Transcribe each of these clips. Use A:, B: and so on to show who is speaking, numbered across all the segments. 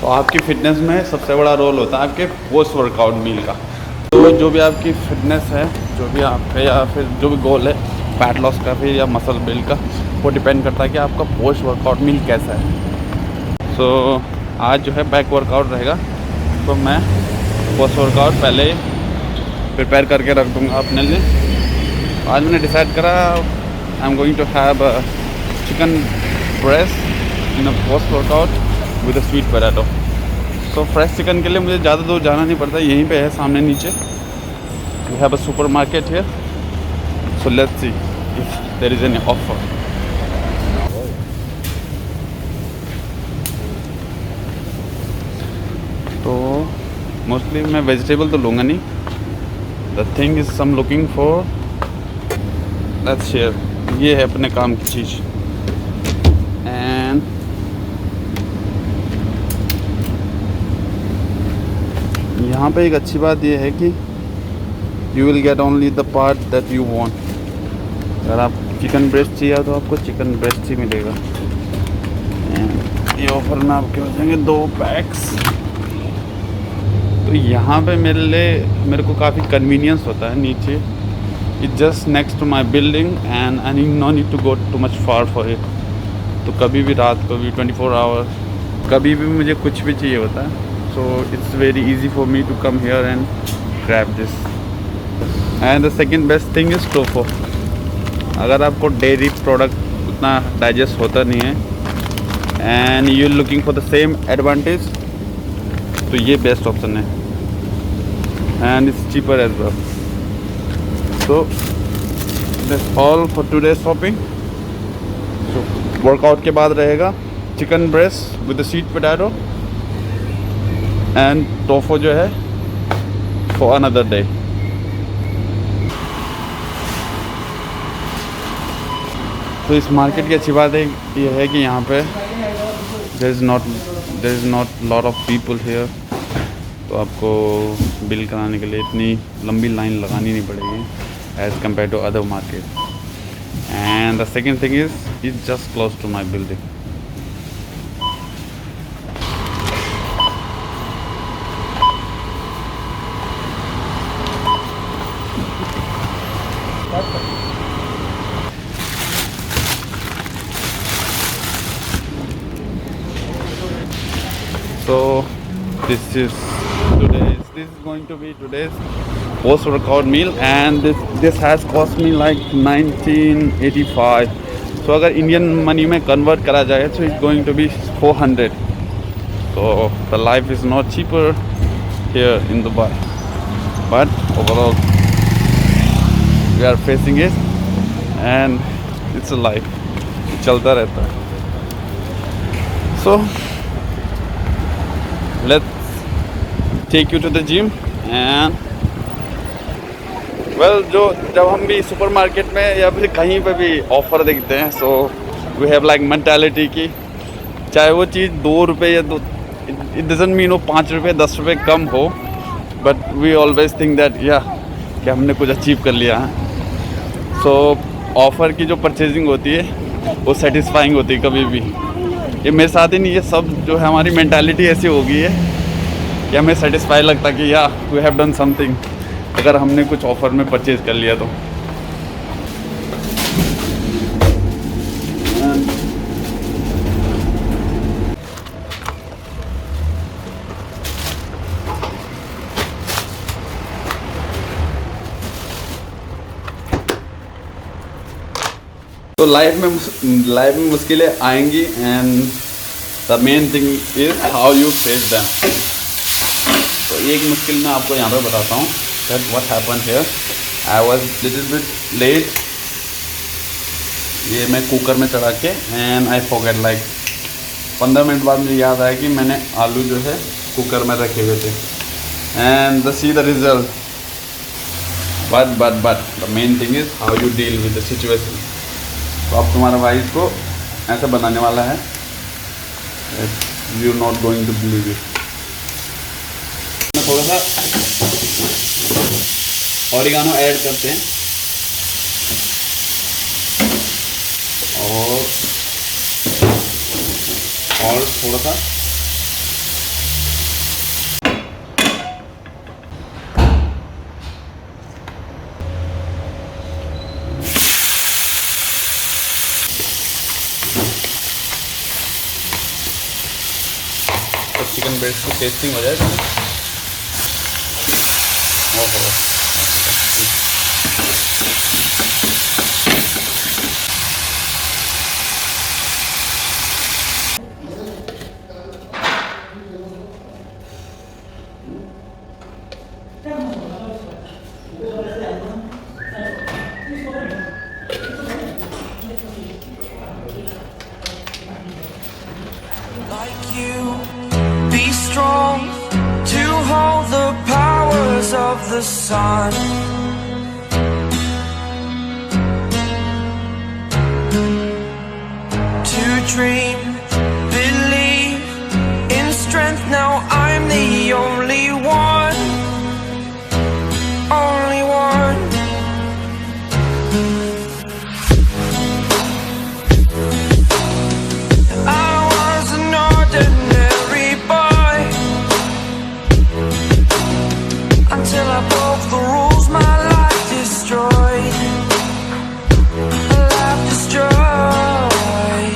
A: तो आपकी फ़िटनेस में सबसे बड़ा रोल होता है आपके पोस्ट वर्कआउट मील का। तो जो भी आपकी फ़िटनेस है, जो भी आपका या फिर जो भी गोल है फैट लॉस का फिर या मसल बिल्ड का, वो डिपेंड करता है कि आपका पोस्ट वर्कआउट मील कैसा है। सो आज जो है बैक वर्कआउट रहेगा, तो मैं पोस्ट वर्कआउट पहले प्रिपेयर करके रख दूँगा अपने लिए। आज मैंने डिसाइड करा I am going to have chicken breast in a post workout with a sweet potato. So fresh chicken के लिए मुझे ज़्यादा दूर जाना नहीं पड़ता, यहीं पे है सामने नीचे। We have a super market here, so let's see if there is any offer. तो मोस्टली मैं वेजिटेबल तो लूँगा नहीं। The thing is some looking for, let's share. ये है अपने काम की चीज़। एंड यहाँ पे एक अच्छी बात ये है कि you will get only the part that you want. अगर आप चिकन ब्रेस्ट चाहिए तो आपको चिकन ब्रेस्ट ही मिलेगा। ये ऑफर में आपके हो जाएंगे 2 पैक्स। तो यहाँ पे मेरे को काफ़ी कन्वीनियंस होता है। नीचे it just next to my building and I no need to go to much far for it. तो कभी भी रात को भी 24 आवर्स कभी भी मुझे कुछ भी चाहिए होता है, so it's very easy for me to come here and grab this. And the second best thing is tofu. अगर आपको डेयरी प्रोडक्ट उतना डाइजेस्ट होता नहीं है and you are looking for the same advantage, तो ये बेस्ट ऑप्शन है and it's cheaper as well. So that's all for today's shopping. So workout के बाद रहेगा chicken breast with the sweet potato and tofu जो है for another day. तो इस मार्केट की अच्छी बात है ये है कि यहाँ पे there is not lot of people here. तो आपको बिल कराने के लिए इतनी लंबी लाइन लगानी नहीं पड़ेगी as compare to other market. And the second thing is just close to my building. So this is going to be today's post workout meal and this has cost me like 1985. So अगर Indian money में convert करा जाए तो it's going to be 400. So the life is not cheaper here in Dubai, but overall we are facing it and it's a life, चलता रहता है। So let's take you to the gym and well, जब हम भी supermarket में या फिर कहीं पे भी ऑफ़र देखते हैं, so we have like mentality की चाहे वो चीज़ 2 रुपये या इट डजंट मीन वो 5 रुपये 10 रुपये कम हो, but we always think that कि हमने कुछ अचीव कर लिया है। सो ऑफ़र की जो परचेजिंग होती है वो सेटिस्फाइंग होती है कभी भी। ये मेरे साथ ही नहीं, ये सब जो है हमारी मेंटालिटी ऐसी हो गई है कि हमें सेटिस्फाई लगता है कि या वी हैव डन समथिंग अगर हमने कुछ ऑफ़र में परचेज़ कर लिया तो। तो लाइफ में मुश्किलें आएंगी and the main thing is how you face them. तो एक मुश्किल मैं आपको यहाँ पे बताता हूँ that what happen here. I was little bit late. ये मैं कुकर में चढ़ा के and I forget like 15 minute बाद मुझे याद आया कि मैंने आलू जो है कुकर में रखे हुए थे and the see the result. But the main thing is how you deal with the situation. तो अब तुम्हारा भाई इसको ऐसा बनाने वाला है, you not going to believe it. थोड़ा सा ऑरिगानो ऐड करते हैं और थोड़ा सा बेस्ट की टेस्टिंग हो जाए। ओहो
B: Like you, be strong to hold the powers of the sun. To dream, believe in strength. Now I'm the only one, only one. Until I broke the rules, my life destroyed. Life destroyed.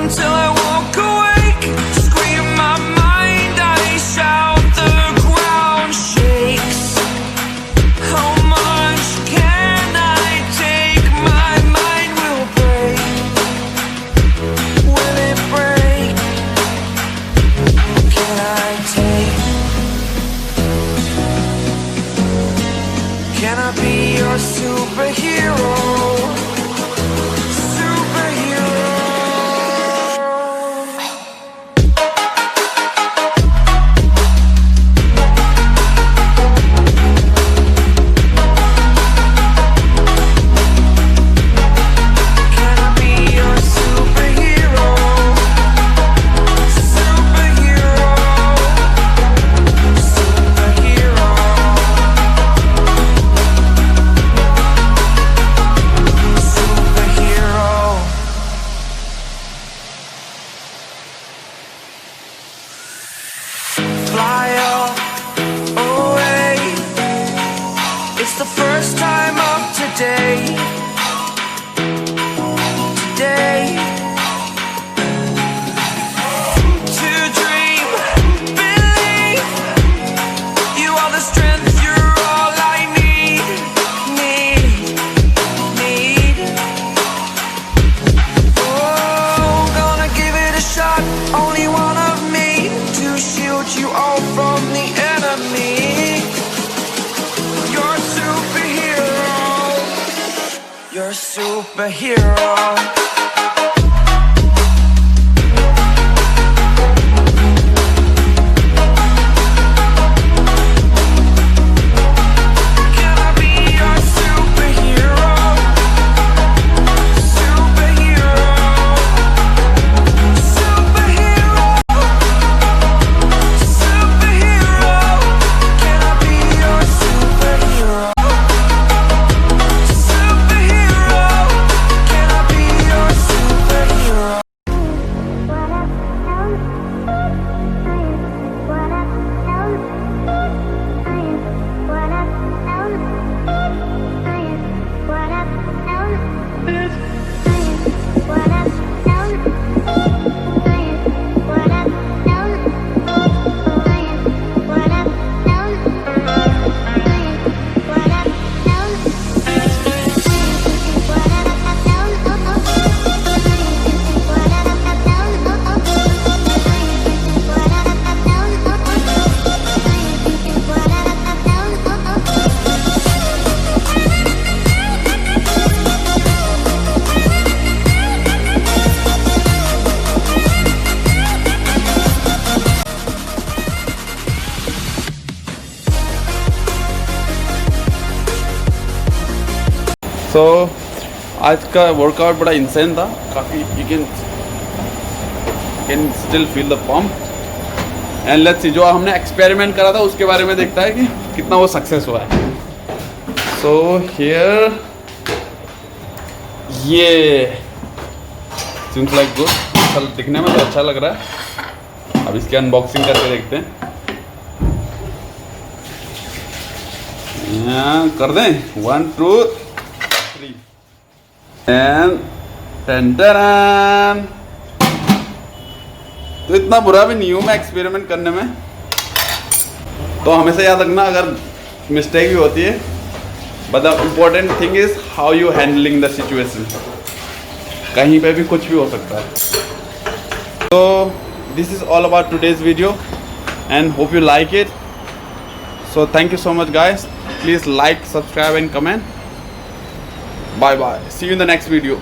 B: Until I walk awake, scream my mind, I shout, the ground shakes. How much can I take? My mind will break. Will it break? Can I take? Can I be your superhero? Superhero. Can I be your superhero? Superhero. Superhero. Fly up away. It's the first time of today. Today. To dream, believe. You are the strength, you're all I need. Need. Oh, gonna give it a shot. Only one of me to shield you all from the enemy. You're a superhero. You're a superhero. Can I be your superhero? Superhero. Superhero. Superhero. Can I be your superhero? Superhero. Can I be your superhero?
A: सो आज का workout बड़ा insane था काफ़ी। You can still feel the pump and let's see जो हमने experiment करा था उसके बारे में देखता है कि कितना वो सक्सेस हुआ है। सो हियर ये सीम्स लाइक गुड, दिखने में तो अच्छा लग रहा है। अब इसकी अनबॉक्सिंग करके देखते हैं। कर दें 1 2 3 एंड तो इतना बुरा भी नहीं हूँ मैं एक्सपेरिमेंट करने में। तो हमेशा याद रखना, अगर मिस्टेक भी होती है, but the important thing is how you handling the situation. कहीं पे भी कुछ भी हो सकता है। तो this is all about today's video and hope you like it. So thank you so much guys. Please like, subscribe and comment. Bye bye. See you in the next video.